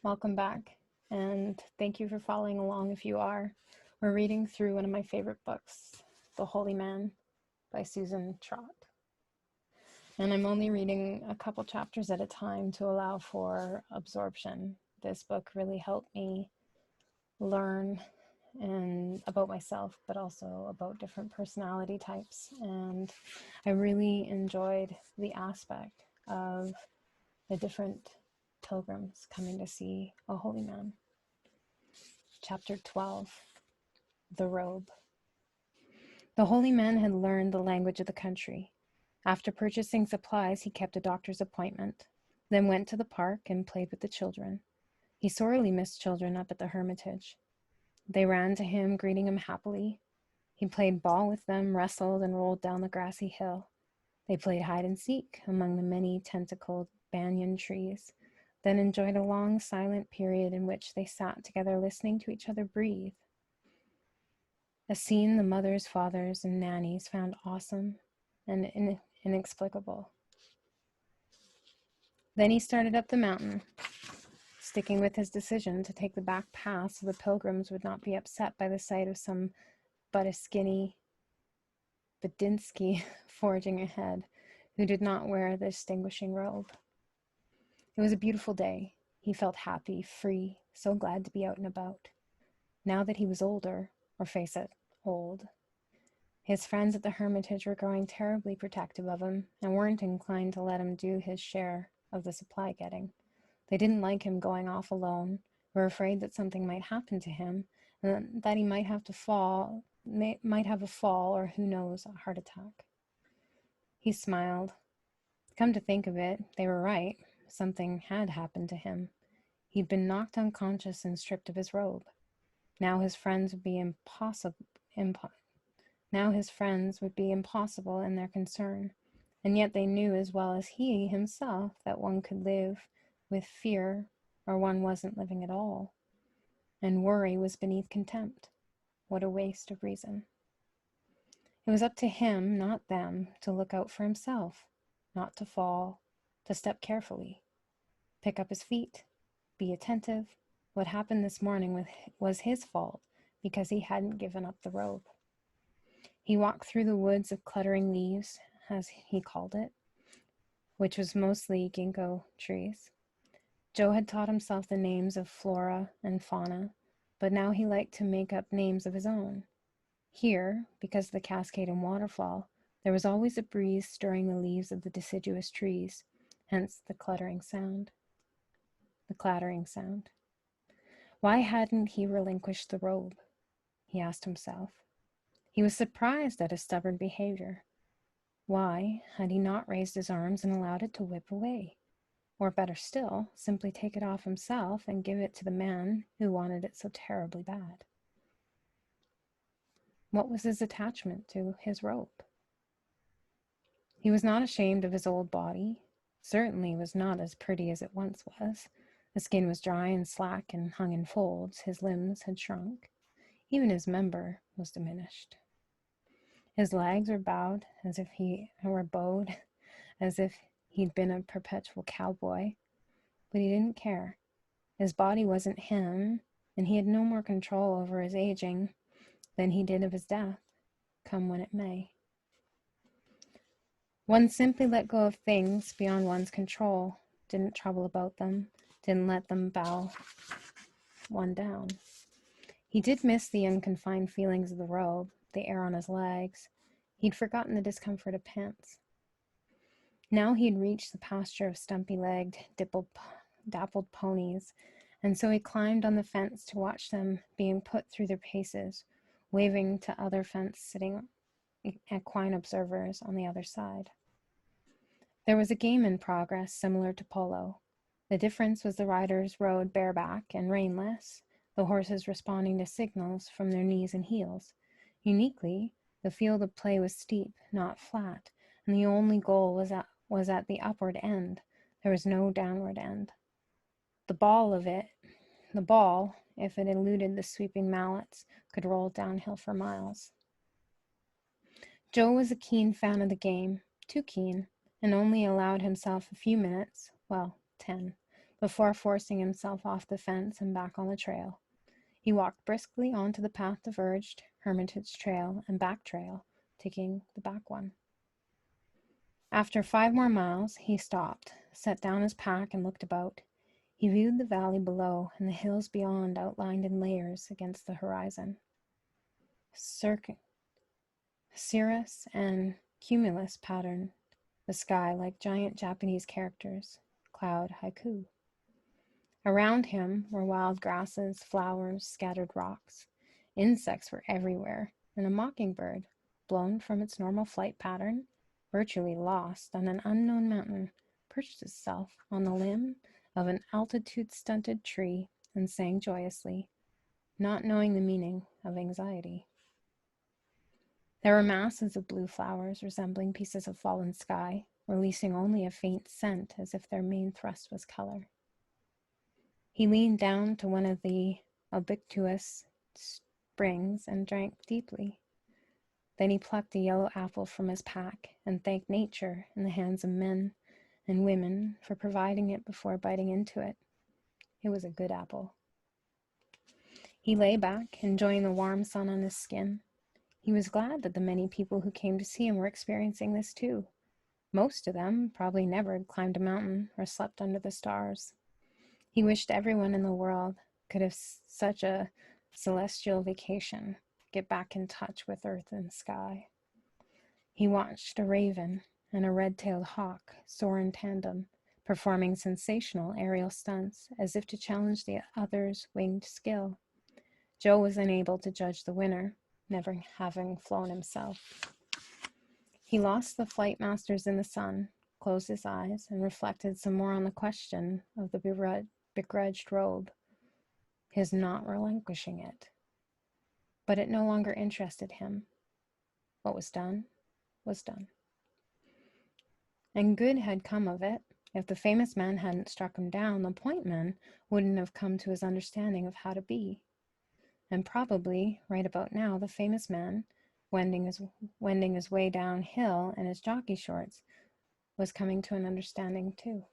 Welcome back, and thank you for following along if you are. We're reading through one of my favorite books, The Holy Man by Susan Trott. And I'm only reading a couple chapters at a time to allow for absorption. This book really helped me learn and about myself, but also about different personality types. And I really enjoyed the aspect of the different pilgrims coming to see a holy man. Chapter 12, The Robe. The holy man had learned the language of the country. After purchasing supplies, he kept a doctor's appointment, then went to the park and played with the children. He sorely missed children up at the hermitage. They ran to him, greeting him happily. He played ball with them, wrestled, and rolled down the grassy hill. They played hide and seek among the many tentacled banyan trees, then enjoyed a long, silent period in which they sat together listening to each other breathe. A scene the mothers, fathers, and nannies found awesome and inexplicable. Then he started up the mountain, sticking with his decision to take the back path so the pilgrims would not be upset by the sight of some but a skinny Badinsky forging ahead who did not wear the distinguishing robe. It was a beautiful day. He felt happy, free, so glad to be out and about. Now that he was older, or face it, old, his friends at the hermitage were growing terribly protective of him and weren't inclined to let him do his share of the supply getting. They didn't like him going off alone, were afraid that something might happen to him, and that he might have a fall, or who knows, a heart attack. He smiled. Come to think of it, they were right. Something had happened to him. He'd been knocked unconscious and stripped of his robe. Now his friends would be impossible in their concern, and yet they knew as well as he himself that one could live with fear or one wasn't living at all, and worry was beneath contempt. What a waste of reason. It was up to him, not them, to look out for himself, not to fall, to step carefully, pick up his feet, be attentive. What happened this morning was his fault because he hadn't given up the robe. He walked through the woods of cluttering leaves, as he called it, which was mostly ginkgo trees. Joe had taught himself the names of flora and fauna, but now he liked to make up names of his own. Here, because of the cascade and waterfall, there was always a breeze stirring the leaves of the deciduous trees, hence the clattering sound. Why hadn't he relinquished the robe? He asked himself. He was surprised at his stubborn behavior. Why had he not raised his arms and allowed it to whip away? Or better still, simply take it off himself and give it to the man who wanted it so terribly bad. What was his attachment to his robe? He was not ashamed of his old body. Certainly was not as pretty as it once was. The skin was dry and slack and hung in folds. His limbs had shrunk. Even his member was diminished. His legs were bowed as if he'd been a perpetual cowboy. But he didn't care. His body wasn't him, and he had no more control over his aging than he did of his death, come when it may. One simply let go of things beyond one's control, didn't trouble about them, didn't let them bow one down. He did miss the unconfined feelings of the robe, the air on his legs. He'd forgotten the discomfort of pants. Now he'd reached the pasture of stumpy-legged, dappled ponies, and so he climbed on the fence to watch them being put through their paces, waving to other fence-sitting equine observers on the other side. There was a game in progress similar to polo. The difference was the riders rode bareback and reinless, the horses responding to signals from their knees and heels. Uniquely, the field of play was steep, not flat, and the only goal was at the upward end. There was no downward end. The ball, if it eluded the sweeping mallets, could roll downhill for miles. Joe was a keen fan of the game, too keen, and only allowed himself a few minutes, 10, before forcing himself off the fence and back on the trail. He walked briskly onto the path-diverged Hermitage Trail and back trail, taking the back one. After 5 more miles, he stopped, set down his pack, and looked about. He viewed the valley below and the hills beyond outlined in layers against the horizon. Cirrus and cumulus patterned the sky like giant Japanese characters, cloud haiku. Around him were wild grasses, flowers, scattered rocks. Insects were everywhere, and a mockingbird, blown from its normal flight pattern, virtually lost on an unknown mountain, perched itself on the limb of an altitude-stunted tree and sang joyously, not knowing the meaning of anxiety. There were masses of blue flowers resembling pieces of fallen sky, releasing only a faint scent as if their main thrust was color. He leaned down to one of the ubiquitous springs and drank deeply. Then he plucked a yellow apple from his pack and thanked nature in the hands of men and women for providing it before biting into it. It was a good apple. He lay back, enjoying the warm sun on his skin. He was glad that the many people who came to see him were experiencing this too. Most of them probably never had climbed a mountain or slept under the stars. He wished everyone in the world could have such a celestial vacation, get back in touch with earth and sky. He watched a raven and a red-tailed hawk soar in tandem, performing sensational aerial stunts as if to challenge the other's winged skill. Joe was unable to judge the winner, never having flown himself. He lost the flight masters in the sun, closed his eyes, and reflected some more on the question of the begrudged robe, his not relinquishing it. But it no longer interested him. What was done was done. And good had come of it. If the famous man hadn't struck him down, the point man wouldn't have come to his understanding of how to be. And probably, right about now, the famous man, wending his way downhill in his jockey shorts, was coming to an understanding too.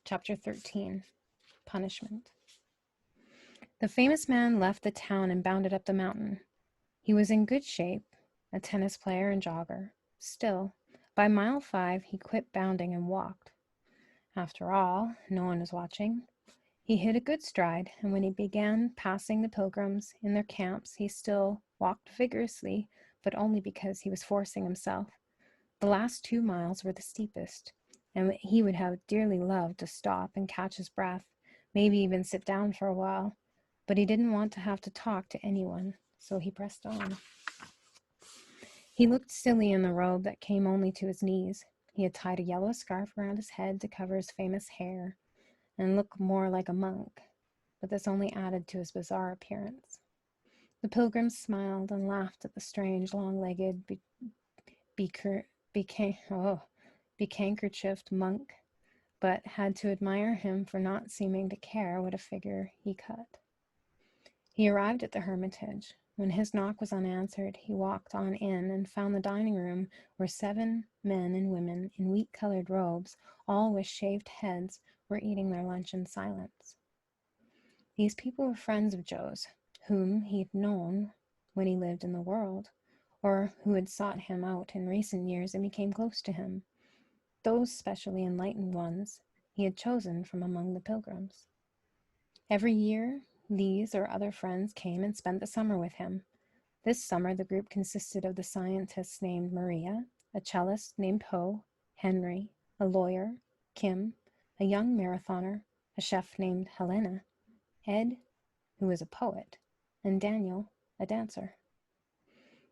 Chapter 13. Punishment. The famous man left the town and bounded up the mountain. He was in good shape, a tennis player and jogger. Still, by mile 5, he quit bounding and walked. After all, no one was watching. He hit a good stride, and when he began passing the pilgrims in their camps, he still walked vigorously, but only because he was forcing himself. The last 2 miles were the steepest, and he would have dearly loved to stop and catch his breath, maybe even sit down for a while, but he didn't want to have to talk to anyone, so he pressed on. He looked silly in the robe that came only to his knees. He had tied a yellow scarf around his head to cover his famous hair, and looked more like a monk, but this only added to his bizarre appearance. The pilgrims smiled and laughed at the strange, long-legged, bekankerchiefed monk, but had to admire him for not seeming to care what a figure he cut. He arrived at the Hermitage. When his knock was unanswered, he walked on in and found the dining room where 7 men and women in wheat-colored robes, all with shaved heads, were eating their lunch in silence. These people were friends of Joe's, whom he'd known when he lived in the world, or who had sought him out in recent years and became close to him. Those specially enlightened ones he had chosen from among the pilgrims. Every year, these or other friends came and spent the summer with him. This summer, the group consisted of the scientists named Maria, a cellist named Ho, Henry, a lawyer, Kim, a young marathoner, a chef named Helena, Ed, who was a poet, and Daniel, a dancer.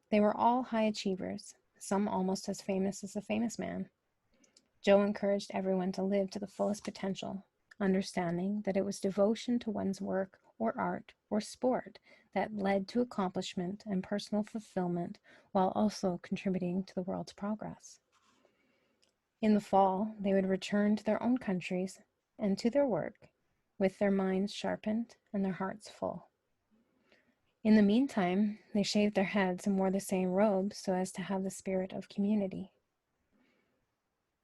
They were all high achievers, some almost as famous as the famous man. Joe encouraged everyone to live to the fullest potential, understanding that it was devotion to one's work or art or sport that led to accomplishment and personal fulfillment while also contributing to the world's progress. In the fall, they would return to their own countries and to their work, with their minds sharpened and their hearts full. In the meantime, they shaved their heads and wore the same robes so as to have the spirit of community.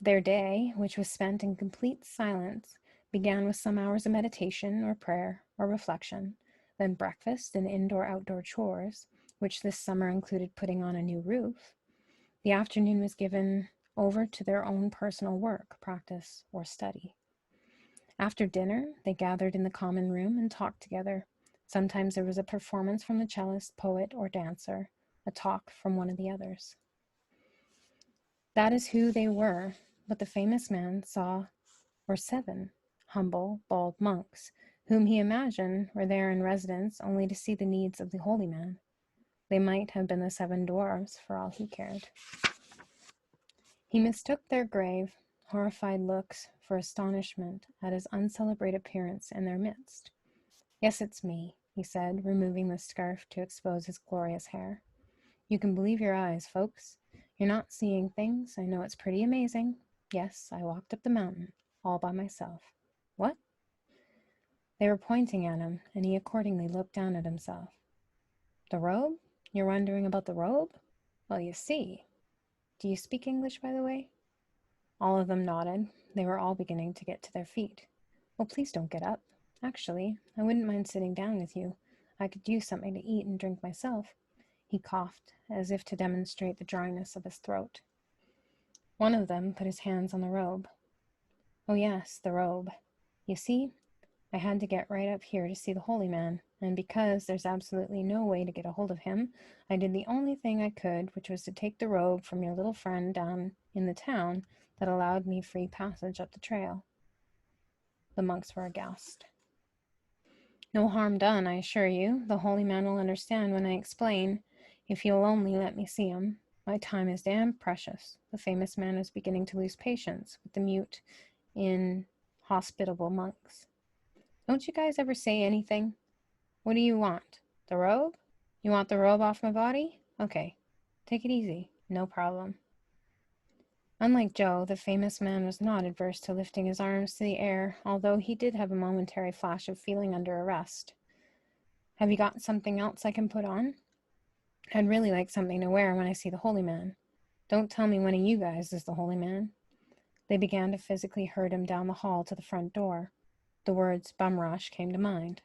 Their day, which was spent in complete silence, began with some hours of meditation or prayer or reflection, then breakfast and indoor-outdoor chores, which this summer included putting on a new roof. The afternoon was given over to their own personal work, practice, or study. After dinner, they gathered in the common room and talked together. Sometimes there was a performance from the cellist, poet, or dancer, a talk from one of the others. That is who they were, but the famous man were 7 humble, bald monks, whom he imagined were there in residence only to see the needs of the holy man. They might have been the 7 dwarves, for all he cared. He mistook their grave, horrified looks for astonishment at his uncelebrated appearance in their midst. "Yes, it's me," he said, removing the scarf to expose his glorious hair. "You can believe your eyes, folks. You're not seeing things. I know it's pretty amazing. Yes, I walked up the mountain, all by myself." "What?" They were pointing at him, and he accordingly looked down at himself. "The robe? You're wondering about the robe? Well, you see. Do you speak English, by the way?" All of them nodded. They were all beginning to get to their feet. "Well, please don't get up. Actually, I wouldn't mind sitting down with you. I could use something to eat and drink myself." He coughed, as if to demonstrate the dryness of his throat. One of them put his hands on the robe. "Oh yes, the robe. You see, I had to get right up here to see the holy man, and because there's absolutely no way to get a hold of him, I did the only thing I could, which was to take the robe from your little friend down in the town that allowed me free passage up the trail." The monks were aghast. "No harm done, I assure you. The holy man will understand when I explain, if you'll only let me see him. My time is damn precious." The famous man was beginning to lose patience with the mute, inhospitable monks. "Don't you guys ever say anything? What do you want? The robe? You want the robe off my body? Okay, take it easy. No problem." Unlike Joe, the famous man was not adverse to lifting his arms to the air, although he did have a momentary flash of feeling under arrest. "Have you got something else I can put on? I'd really like something to wear when I see the holy man. Don't tell me one of you guys is the holy man." They began to physically herd him down the hall to the front door. The words "bum rush" came to mind.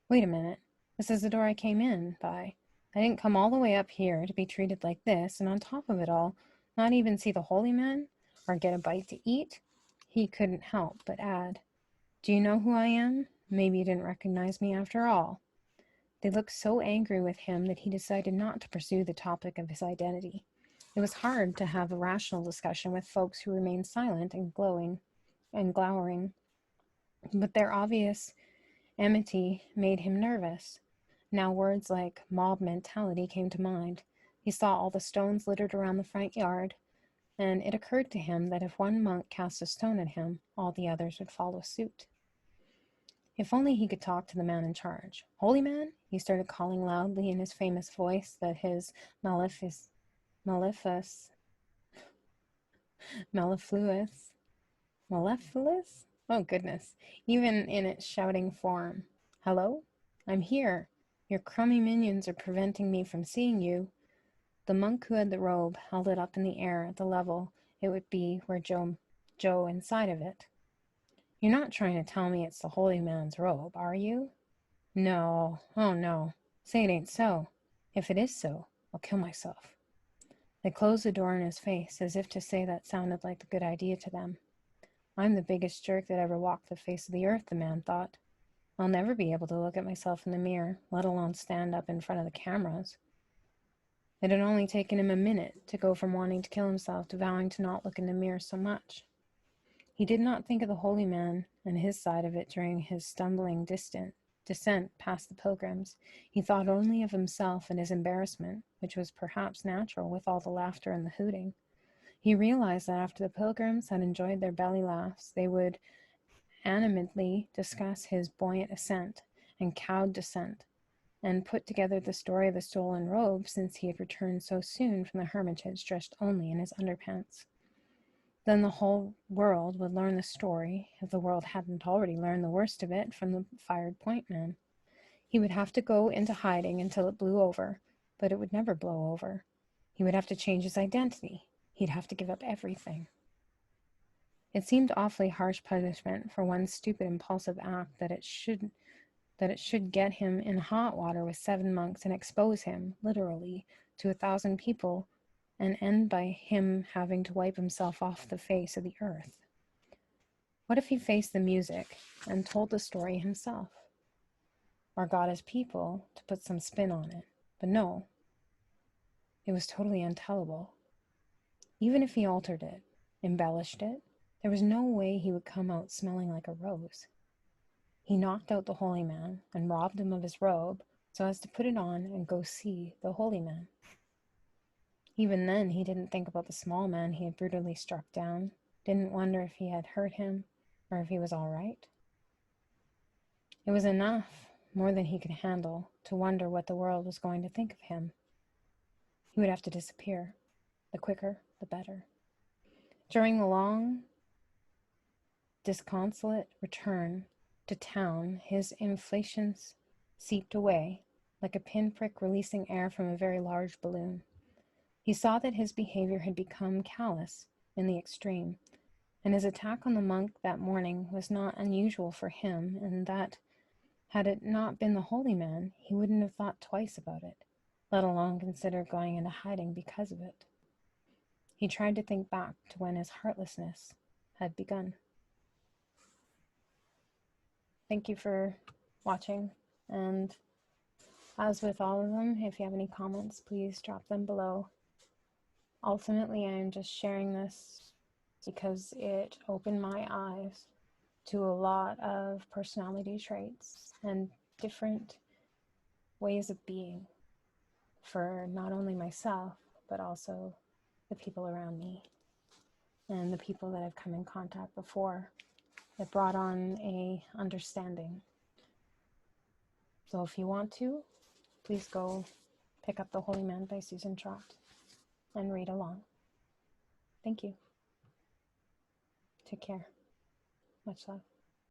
"Wait a minute. This is the door I came in by. I didn't come all the way up here to be treated like this, and on top of it all, not even see the holy man or get a bite to eat." He couldn't help but add, "Do you know who I am? Maybe you didn't recognize me after all." They looked so angry with him that he decided not to pursue the topic of his identity. It was hard to have a rational discussion with folks who remained silent and glowering, but their obvious enmity made him nervous. Now words like mob mentality came to mind. He saw all the stones littered around the front yard, and it occurred to him that if one monk cast a stone at him, all the others would follow suit. If only he could talk to the man in charge. "Holy man," he started calling loudly in his famous voice that his mellifluous, mellifluous? Oh goodness, even in its shouting form. "Hello? I'm here. Your crummy minions are preventing me from seeing you." The monk who had the robe held it up in the air at the level it would be where Joe inside of it. "You're not trying to tell me it's the holy man's robe, are you?" "No. Oh no. Say it ain't so. If it is so, I'll kill myself." They closed the door in his face, as if to say that sounded like a good idea to them. "I'm the biggest jerk that ever walked the face of the earth," the man thought. "I'll never be able to look at myself in the mirror, let alone stand up in front of the cameras." It had only taken him a minute to go from wanting to kill himself to vowing to not look in the mirror so much. He did not think of the holy man and his side of it during his stumbling descent past the pilgrims. He thought only of himself and his embarrassment, which was perhaps natural with all the laughter and the hooting. He realized that after the pilgrims had enjoyed their belly laughs, they would animatedly discuss his buoyant ascent and cowed descent, and put together the story of the stolen robe, since he had returned so soon from the hermitage dressed only in his underpants. Then the whole world would learn the story, if the world hadn't already learned the worst of it from the fired point man. He would have to go into hiding until it blew over, but it would never blow over. He would have to change his identity. He'd have to give up everything. It seemed awfully harsh punishment for one stupid impulsive act that it should get him in hot water with 7 monks and expose him, literally, to 1,000 people, and end by him having to wipe himself off the face of the earth. What if he faced the music and told the story himself? Or got his people to put some spin on it? But no, it was totally untellable. Even if he altered it, embellished it, there was no way he would come out smelling like a rose. He knocked out the holy man and robbed him of his robe so as to put it on and go see the holy man. Even then, he didn't think about the small man he had brutally struck down, didn't wonder if he had hurt him or if he was all right. It was enough, more than he could handle, to wonder what the world was going to think of him. He would have to disappear. The quicker, the better. During the long, disconsolate return to town, his inflations seeped away, like a pinprick releasing air from a very large balloon. He saw that his behavior had become callous in the extreme, and his attack on the monk that morning was not unusual for him, and that, had it not been the holy man, he wouldn't have thought twice about it, let alone consider going into hiding because of it. He tried to think back to when his heartlessness had begun. Thank you for watching, and as with all of them, if you have any comments, please drop them below. Ultimately, I am just sharing this because it opened my eyes to a lot of personality traits and different ways of being for not only myself, but also the people around me and the people that I've come in contact before. It brought on a understanding. So if you want to, please go pick up The Holy Man by Susan Trott and read along. Thank you. Take care. Much love.